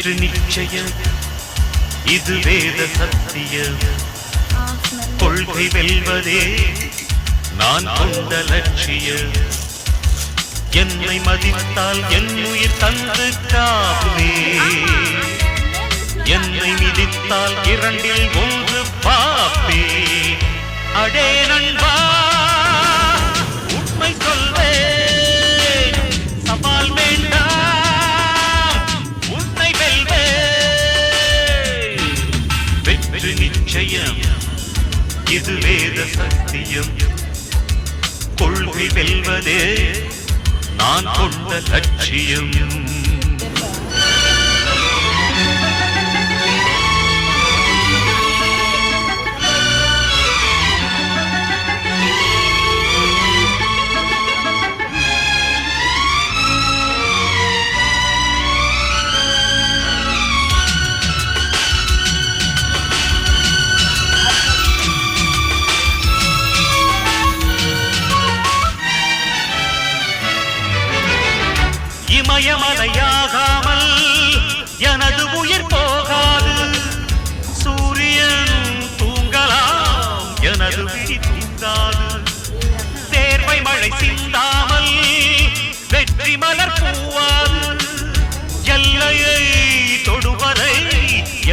வெற்றி நிச்சயம் இது வேத சத்தியம் கொள்கை வெல்வதே நான் கொண்ட லட்சியம் என்னை மதித்தால் என் உயிர் தந்து காப்பே என்னை மிதித்தால் இரண்டில் ஒன்று பாப்பே அடே நண்பா உண்மை சொல்வேன் சவால் வேண்டாம் உன்னை வெல்வேன் வெற்றி நிச்சயம் இது வேத சத்தியம் கொள்கை வெல்வதே நான் கொண்ட லட்சியம் இமயமலையாகாமல் எனது உயிர் போகாது சூரியன் தூங்கலாம் எனது விழி தூங்காது தேர்வை மழை சிந்தாமல் வெற்றி மலர் பூவாது எல்லையை தொடுவரை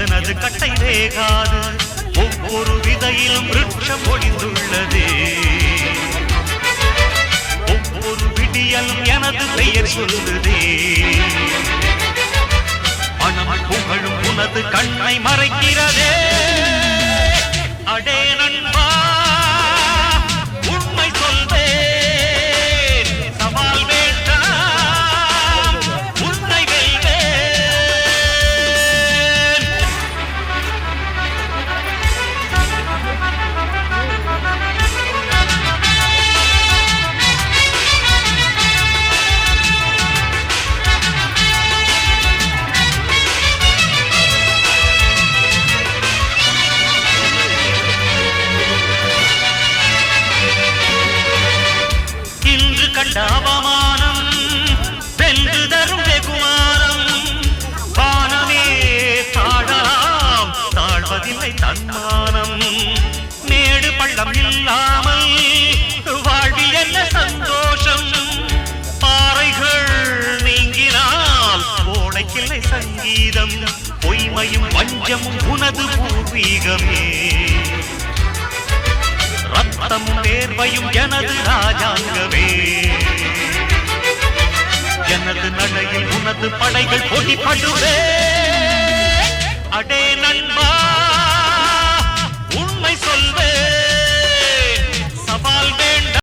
எனது கட்டை வேகாது ஒவ்வொரு விதையிலும் விருட்சம் ஒளிந்துள்ளதே ஒவ்வொரு விடியலும் எனது பெயர் சொல்லுதே மனம் புகழும் உனது கண்ணை மறைக்கிறதே அடே நண்பா உண்மை சொல்வேன் சவால் வேண்டாம் உன்னை வெல்வேன் கண்ட அவமானம் வென்று தரும் வெகுமானம் வானமே தாழலாம் தாழ்வதில்லை தன்மானம் மேடு பள்ளம் இல்லாமல் வாழ்வில் என்ன சந்தோஷம் பாறைகள் நீங்கினால் ஓடைக்கில்லை சங்கீதம் பொய்மையும் வஞ்சமும் உனது பூர்வீகமே ரத்தமும் வேர்வையும் எனது ராஜாங்கமே எனது நடையில் உனது படைகள் பொடிபடுவே அடே நண்பா